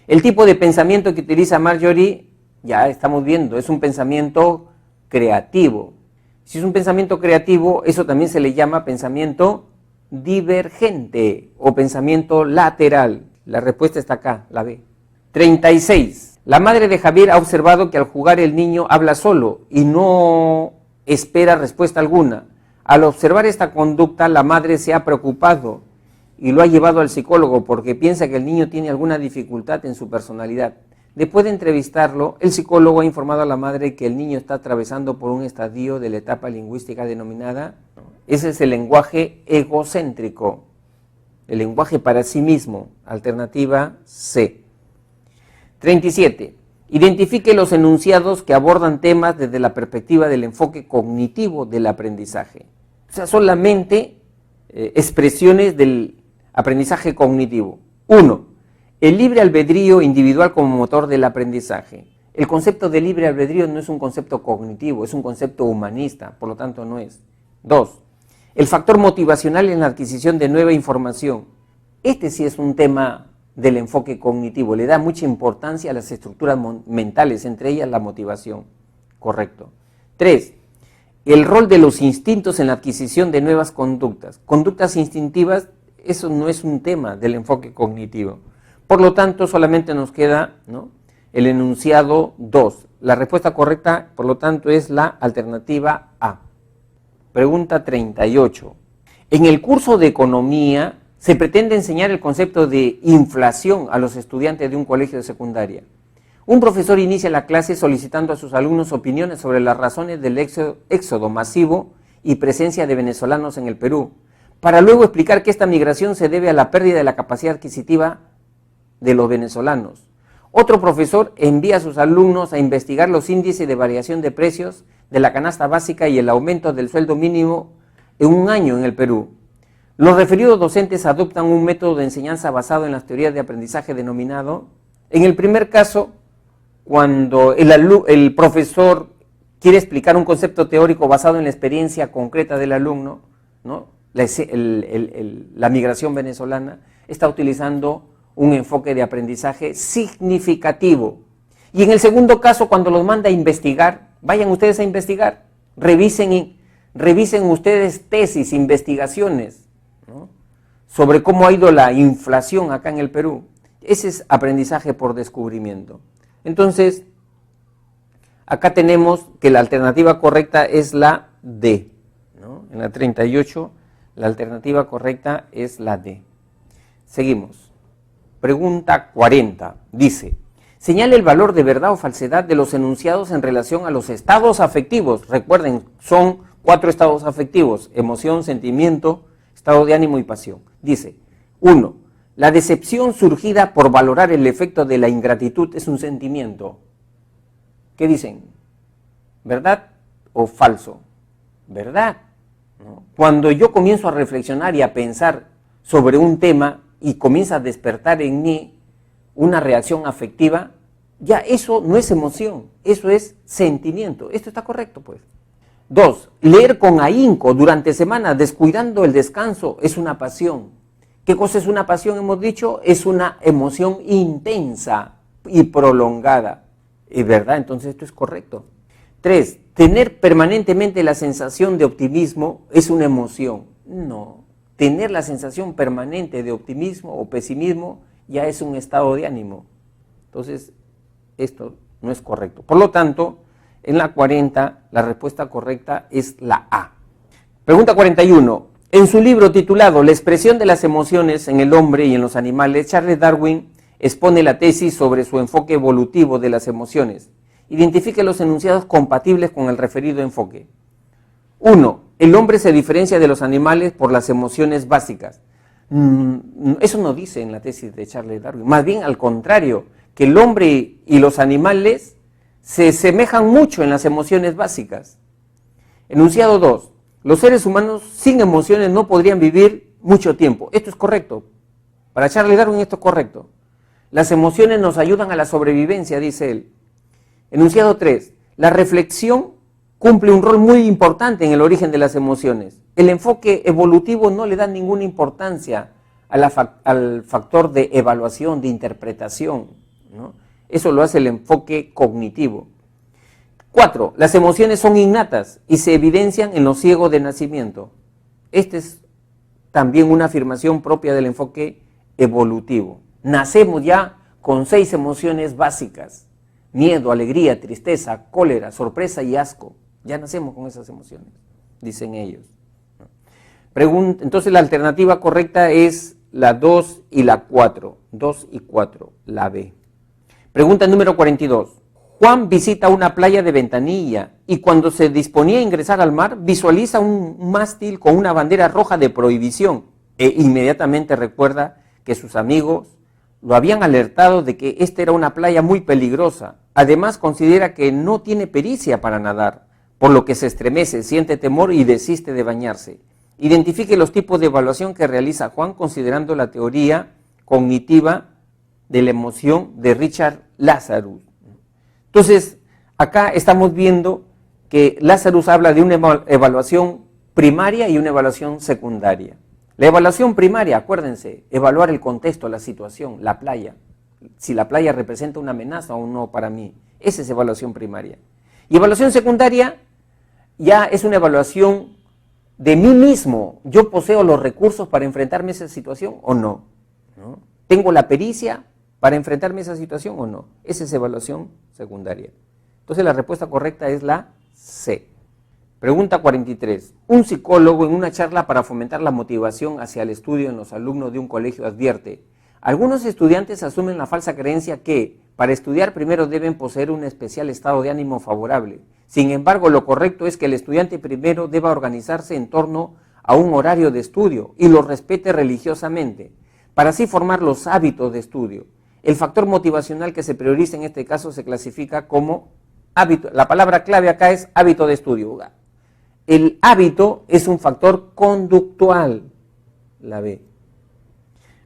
El tipo de pensamiento que utiliza Marjorie, ya estamos viendo, es un pensamiento creativo. Si es un pensamiento creativo, eso también se le llama pensamiento divergente o pensamiento lateral. La respuesta está acá, la B. 36. La madre de Javier ha observado que al jugar el niño habla solo y no espera respuesta alguna. Al observar esta conducta, la madre se ha preocupado y lo ha llevado al psicólogo porque piensa que el niño tiene alguna dificultad en su personalidad. Después de entrevistarlo, el psicólogo ha informado a la madre que el niño está atravesando por un estadio de la etapa lingüística denominada, ese es el lenguaje egocéntrico, el lenguaje para sí mismo, alternativa C. 37. Identifique los enunciados que abordan temas desde la perspectiva del enfoque cognitivo del aprendizaje. O sea, solamente expresiones del aprendizaje cognitivo. 1. El libre albedrío individual como motor del aprendizaje. El concepto de libre albedrío no es un concepto cognitivo, es un concepto humanista, por lo tanto no es. 2. El factor motivacional en la adquisición de nueva información. Este sí es un tema del enfoque cognitivo, le da mucha importancia a las estructuras mentales, entre ellas la motivación. Correcto. 3. El rol de los instintos en la adquisición de nuevas conductas. Conductas instintivas eso no es un tema del enfoque cognitivo. Por lo tanto, solamente nos queda, ¿no?, el enunciado 2. La respuesta correcta, por lo tanto, es la alternativa A. Pregunta 38. En el curso de economía se pretende enseñar el concepto de inflación a los estudiantes de un colegio de secundaria. Un profesor inicia la clase solicitando a sus alumnos opiniones sobre las razones del éxodo masivo y presencia de venezolanos en el Perú, para luego explicar que esta migración se debe a la pérdida de la capacidad adquisitiva de los venezolanos. Otro profesor envía a sus alumnos a investigar los índices de variación de precios de la canasta básica y el aumento del sueldo mínimo en un año en el Perú. Los referidos docentes adoptan un método de enseñanza basado en las teorías de aprendizaje denominado, en el primer caso, cuando el profesor quiere explicar un concepto teórico basado en la experiencia concreta del alumno, ¿no?, la migración venezolana, está utilizando un enfoque de aprendizaje significativo. Y en el segundo caso, cuando los manda a investigar, vayan ustedes a investigar, revisen ustedes tesis, investigaciones, ¿no?, sobre cómo ha ido la inflación acá en el Perú. Ese es aprendizaje por descubrimiento. Entonces, acá tenemos que la alternativa correcta es la D, ¿no? En la 38, la alternativa correcta es la D. Seguimos. Pregunta 40. Dice, señale el valor de verdad o falsedad de los enunciados en relación a los estados afectivos. Recuerden, son 4 estados afectivos: emoción, sentimiento, estado de ánimo y pasión. Dice, 1. La decepción surgida por valorar el efecto de la ingratitud es un sentimiento. ¿Qué dicen? ¿Verdad o falso? ¿Verdad? ¿No? Cuando yo comienzo a reflexionar y a pensar sobre un tema y comienza a despertar en mí una reacción afectiva, ya eso no es emoción, eso es sentimiento. Esto está correcto, pues. 2. Leer con ahínco durante semanas descuidando el descanso es una pasión. ¿Qué cosa es una pasión? Hemos dicho, es una emoción intensa y prolongada. ¿Es verdad? Entonces esto es correcto. 3. Tener permanentemente la sensación de optimismo es una emoción. No. Tener la sensación permanente de optimismo o pesimismo ya es un estado de ánimo. Entonces, esto no es correcto. Por lo tanto, en la 40, la respuesta correcta es la A. Pregunta 41. En su libro titulado La expresión de las emociones en el hombre y en los animales, Charles Darwin expone la tesis sobre su enfoque evolutivo de las emociones. Identifique los enunciados compatibles con el referido enfoque. 1. El hombre se diferencia de los animales por las emociones básicas. Eso no dice en la tesis de Charles Darwin. Más bien al contrario, que el hombre y los animales se semejan mucho en las emociones básicas. Enunciado 2. Los seres humanos sin emociones no podrían vivir mucho tiempo. Esto es correcto. Para Charles Darwin esto es correcto. Las emociones nos ayudan a la sobrevivencia, dice él. Enunciado 3. La reflexión cumple un rol muy importante en el origen de las emociones. El enfoque evolutivo no le da ninguna importancia al factor de evaluación, de interpretación, ¿no? Eso lo hace el enfoque cognitivo. 4. Las emociones son innatas y se evidencian en los ciegos de nacimiento. Esta es también una afirmación propia del enfoque evolutivo. Nacemos ya con 6 emociones básicas: miedo, alegría, tristeza, cólera, sorpresa y asco. Ya nacemos con esas emociones, dicen ellos. Entonces la alternativa correcta es la 2 y la 4. 2 y 4, la B. Pregunta número 42. Juan visita una playa de Ventanilla y cuando se disponía a ingresar al mar visualiza un mástil con una bandera roja de prohibición e inmediatamente recuerda que sus amigos lo habían alertado de que esta era una playa muy peligrosa. Además considera que no tiene pericia para nadar, por lo que se estremece, siente temor y desiste de bañarse. Identifique los tipos de evaluación que realiza Juan considerando la teoría cognitiva de la emoción de Richard Lazarus. Entonces, acá estamos viendo que Lazarus habla de una evaluación primaria y una evaluación secundaria. La evaluación primaria, acuérdense, evaluar el contexto, la situación, la playa. Si la playa representa una amenaza o no para mí. Esa es evaluación primaria. Y evaluación secundaria ya es una evaluación de mí mismo, ¿yo poseo los recursos para enfrentarme a esa situación o no? ¿No? ¿Tengo la pericia para enfrentarme a esa situación o no? Esa es evaluación secundaria. Entonces la respuesta correcta es la C. Pregunta 43. Un psicólogo en una charla para fomentar la motivación hacia el estudio en los alumnos de un colegio advierte: algunos estudiantes asumen la falsa creencia que para estudiar primero deben poseer un especial estado de ánimo favorable. Sin embargo, lo correcto es que el estudiante primero deba organizarse en torno a un horario de estudio y lo respete religiosamente, para así formar los hábitos de estudio. El factor motivacional que se prioriza en este caso se clasifica como hábito. La palabra clave acá es hábito de estudio. El hábito es un factor conductual, la B.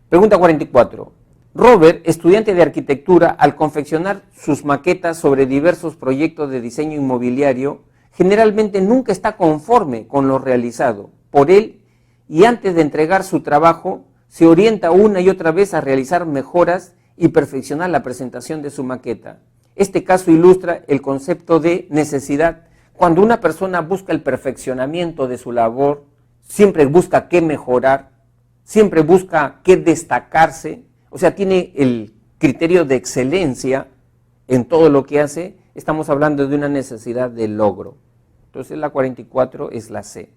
Pregunta 44. Robert, estudiante de arquitectura, al confeccionar sus maquetas sobre diversos proyectos de diseño inmobiliario, generalmente nunca está conforme con lo realizado por él y antes de entregar su trabajo se orienta una y otra vez a realizar mejoras y perfeccionar la presentación de su maqueta. Este caso ilustra el concepto de necesidad. Cuando una persona busca el perfeccionamiento de su labor, siempre busca qué mejorar, siempre busca qué destacarse, o sea, tiene el criterio de excelencia en todo lo que hace. Estamos hablando de una necesidad de logro. Entonces la 44 es la C.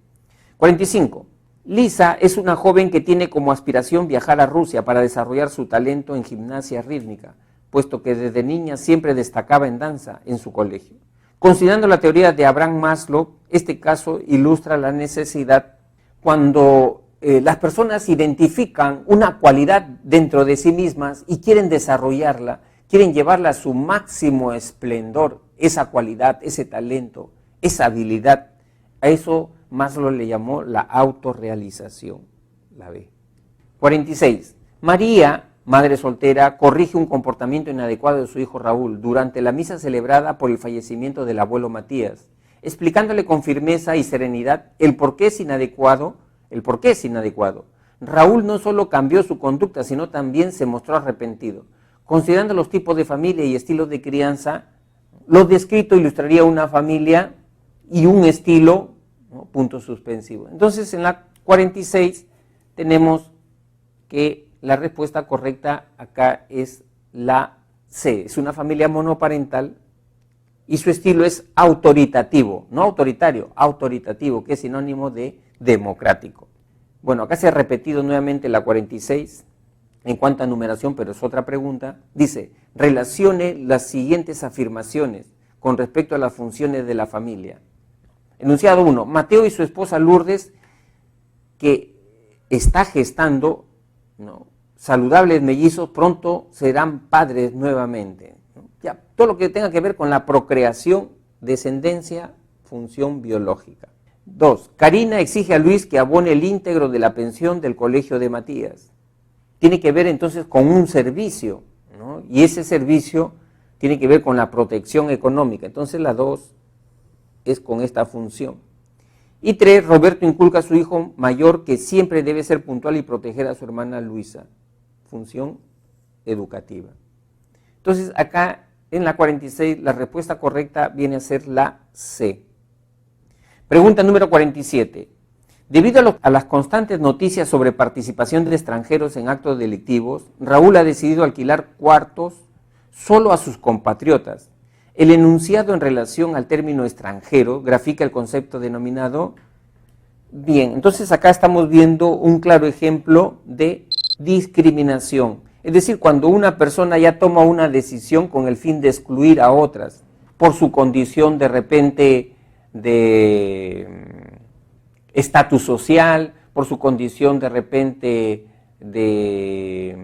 45. Lisa es una joven que tiene como aspiración viajar a Rusia para desarrollar su talento en gimnasia rítmica, puesto que desde niña siempre destacaba en danza en su colegio. Considerando la teoría de Abraham Maslow, este caso ilustra la necesidad cuando las personas identifican una cualidad dentro de sí mismas y quieren desarrollarla, quieren llevarla a su máximo esplendor, esa cualidad, ese talento, esa habilidad. A eso Maslow le llamó la autorrealización, la B. 46. María, madre soltera, corrige un comportamiento inadecuado de su hijo Raúl durante la misa celebrada por el fallecimiento del abuelo Matías, explicándole con firmeza y serenidad el por qué es inadecuado. Raúl no solo cambió su conducta, sino también se mostró arrepentido. Considerando los tipos de familia y estilos de crianza, lo descrito ilustraría una familia y un estilo, ¿no? Punto suspensivo. Entonces, en la 46 tenemos que la respuesta correcta acá es la C. Es una familia monoparental y su estilo es autoritativo, no autoritario, autoritativo, que es sinónimo de democrático. Bueno, acá se ha repetido nuevamente la 46 en cuanto a numeración, pero es otra pregunta. Dice, relacione las siguientes afirmaciones con respecto a las funciones de la familia. Enunciado 1. Mateo y su esposa Lourdes, que está gestando, ¿no?, saludables mellizos, pronto serán padres nuevamente, ¿no? Ya, todo lo que tenga que ver con la procreación, descendencia, función biológica. 2. Karina exige a Luis que abone el íntegro de la pensión del colegio de Matías. Tiene que ver entonces con un servicio, ¿no? Y ese servicio tiene que ver con la protección económica. Entonces la 2 es con esta función. Y 3. Roberto inculca a su hijo mayor que siempre debe ser puntual y proteger a su hermana Luisa. Función educativa. Entonces acá en la 46 la respuesta correcta viene a ser la C. Pregunta número 47. Debido a las constantes noticias sobre participación de extranjeros en actos delictivos, Raúl ha decidido alquilar cuartos solo a sus compatriotas. El enunciado en relación al término extranjero grafica el concepto denominado. Bien, entonces acá estamos viendo un claro ejemplo de discriminación. Es decir, cuando una persona ya toma una decisión con el fin de excluir a otras por su condición de repente de estatus social, por su condición de repente de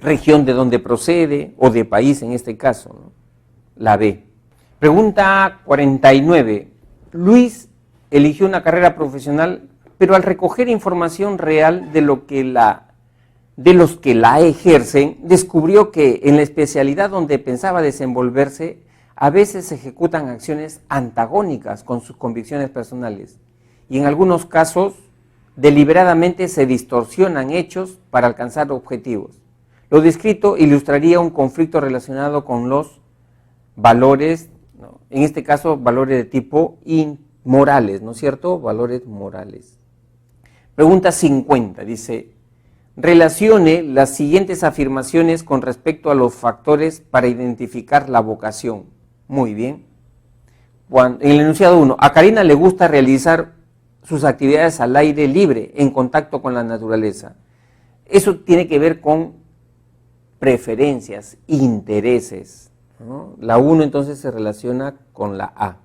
región de donde procede o de país en este caso, ¿no? La B. Pregunta 49. Luis eligió una carrera profesional, pero al recoger información real de los que la ejercen, descubrió que en la especialidad donde pensaba desenvolverse, a veces se ejecutan acciones antagónicas con sus convicciones personales y en algunos casos deliberadamente se distorsionan hechos para alcanzar objetivos. Lo descrito ilustraría un conflicto relacionado con los valores, ¿no?, en este caso valores de tipo morales, ¿no es cierto? Valores morales. Pregunta 50, dice, relacione las siguientes afirmaciones con respecto a los factores para identificar la vocación. Muy bien. En el enunciado 1, a Karina le gusta realizar sus actividades al aire libre, en contacto con la naturaleza. Eso tiene que ver con preferencias, intereses, ¿no? La 1 entonces se relaciona con la A.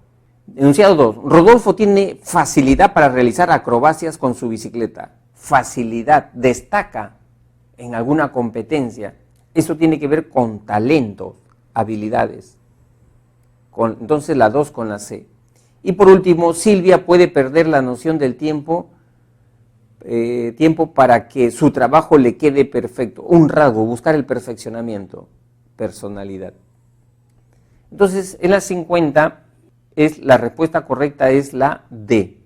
Enunciado 2. Rodolfo tiene facilidad para realizar acrobacias con su bicicleta. Facilidad, destaca en alguna competencia. Eso tiene que ver con talentos, habilidades. Entonces la 2 con la C. Y por último, Silvia puede perder la noción del tiempo para que su trabajo le quede perfecto. Un rasgo, buscar el perfeccionamiento, personalidad. Entonces, en la 50, la respuesta correcta es la D.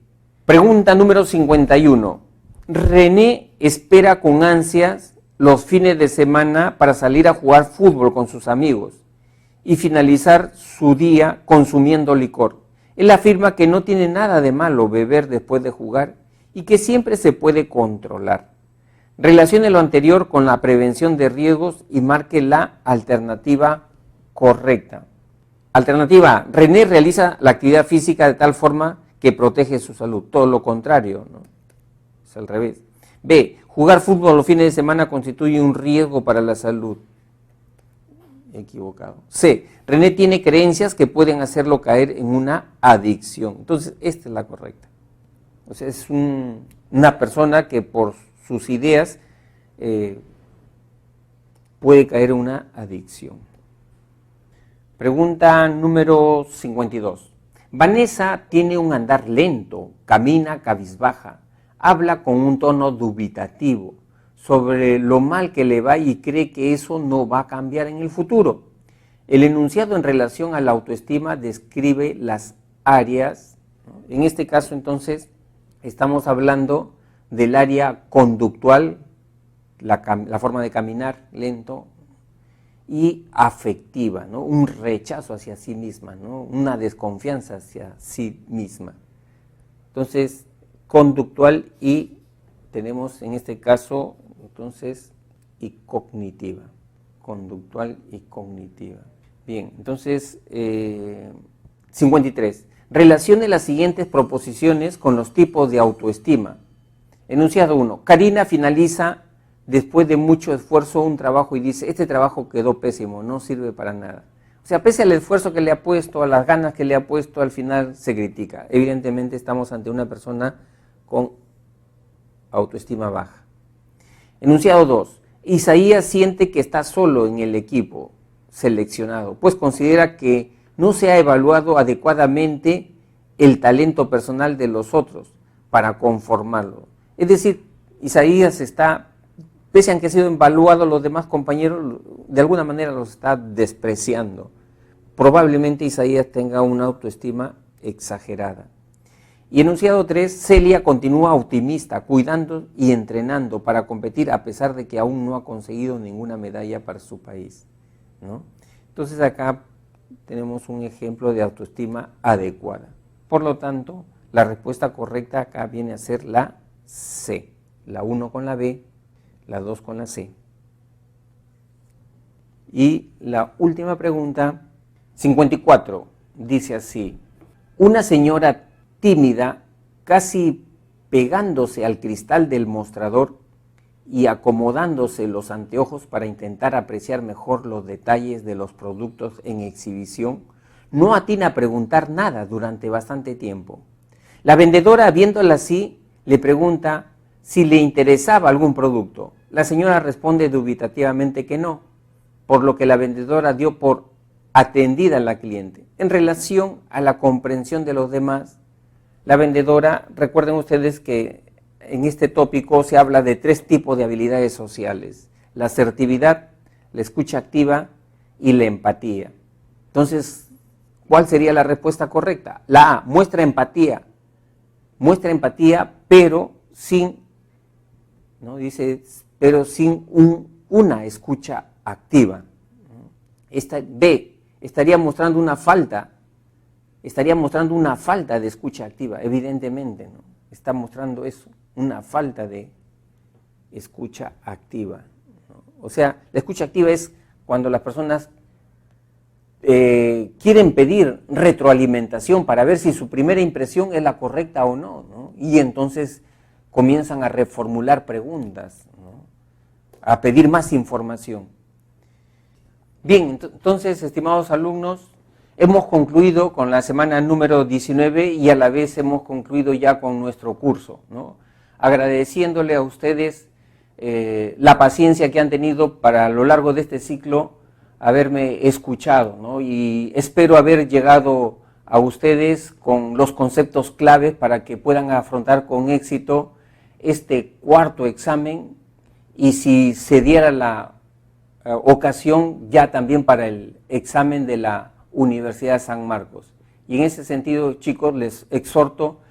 Pregunta número 51. René espera con ansias los fines de semana para salir a jugar fútbol con sus amigos y finalizar su día consumiendo licor. Él afirma que no tiene nada de malo beber después de jugar y que siempre se puede controlar. Relacione lo anterior con la prevención de riesgos y marque la alternativa correcta. Alternativa A, René realiza la actividad física de tal forma que protege su salud. Todo lo contrario, ¿no? Es al revés. B, jugar fútbol los fines de semana constituye un riesgo para la salud. Equivocado. C, René tiene creencias que pueden hacerlo caer en una adicción. Entonces, esta es la correcta. O sea, es una persona que por sus ideas puede caer en una adicción. Pregunta número 52. Vanessa tiene un andar lento, camina cabizbaja, habla con un tono dubitativo sobre lo mal que le va y cree que eso no va a cambiar en el futuro. El enunciado en relación a la autoestima describe las áreas, ¿no? En este caso entonces estamos hablando del área conductual, la forma de caminar lento, y afectiva, ¿no? Un rechazo hacia sí misma, ¿no? Una desconfianza hacia sí misma. Entonces, conductual y tenemos en este caso, entonces, y cognitiva. Conductual y cognitiva. Bien, entonces, 53. Relacione las siguientes proposiciones con los tipos de autoestima. Enunciado 1. Karina finaliza después de mucho esfuerzo un trabajo y dice, este trabajo quedó pésimo, no sirve para nada. O sea, pese al esfuerzo que le ha puesto, a las ganas que le ha puesto, al final se critica. Evidentemente estamos ante una persona con autoestima baja. Enunciado 2. Isaías siente que está solo en el equipo seleccionado, pues considera que no se ha evaluado adecuadamente el talento personal de los otros para conformarlo. Es decir, Isaías está, pese a que ha sido evaluado, los demás compañeros de alguna manera los está despreciando. Probablemente Isaías tenga una autoestima exagerada. Y enunciado 3, Celia continúa optimista, cuidando y entrenando para competir a pesar de que aún no ha conseguido ninguna medalla para su país, ¿no? Entonces acá tenemos un ejemplo de autoestima adecuada. Por lo tanto, la respuesta correcta acá viene a ser la C, la 1 con la B, la 2 con la C. Y la última pregunta, 54, dice así, una señora tímida, casi pegándose al cristal del mostrador y acomodándose los anteojos para intentar apreciar mejor los detalles de los productos en exhibición, no atina a preguntar nada durante bastante tiempo. La vendedora, viéndola así, le pregunta si le interesaba algún producto. La señora responde dubitativamente que no, por lo que la vendedora dio por atendida a la cliente. En relación a la comprensión de los demás, la vendedora, recuerden ustedes que en este tópico se habla de 3 tipos de habilidades sociales: la asertividad, la escucha activa y la empatía. Entonces, ¿cuál sería la respuesta correcta? La A, muestra empatía, pero sin, ¿no? Dice, pero sin una escucha activa. Esta B, estaría mostrando una falta estaría mostrando una falta de escucha activa, evidentemente, ¿no? Está mostrando eso, una falta de escucha activa, ¿no? O sea, la escucha activa es cuando las personas quieren pedir retroalimentación para ver si su primera impresión es la correcta o no, ¿no? Y entonces comienzan a reformular preguntas, ¿no? A pedir más información. Bien, entonces, estimados alumnos, hemos concluido con la semana número 19 y a la vez hemos concluido ya con nuestro curso, ¿no? Agradeciéndole a ustedes la paciencia que han tenido para a lo largo de este ciclo haberme escuchado, ¿no? Y espero haber llegado a ustedes con los conceptos claves para que puedan afrontar con éxito este cuarto examen y si se diera la ocasión ya también para el examen de la Universidad de San Marcos. Y en ese sentido, chicos, les exhorto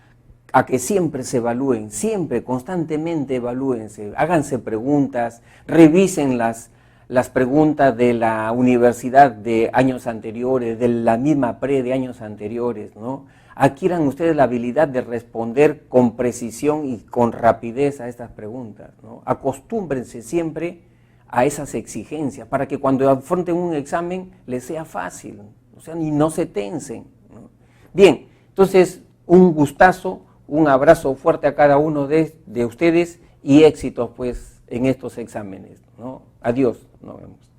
a que siempre se evalúen, siempre, constantemente evalúense, háganse preguntas, revisen las preguntas de la universidad de años anteriores, de la misma pre de años anteriores, ¿no? Adquieran ustedes la habilidad de responder con precisión y con rapidez a estas preguntas, ¿no? Acostúmbrense siempre a esas exigencias para que cuando afronten un examen les sea fácil, o sea, y no se tensen, ¿no? Bien, entonces un gustazo, un abrazo fuerte a cada uno de ustedes y éxitos pues en estos exámenes, ¿no? Adiós, nos vemos.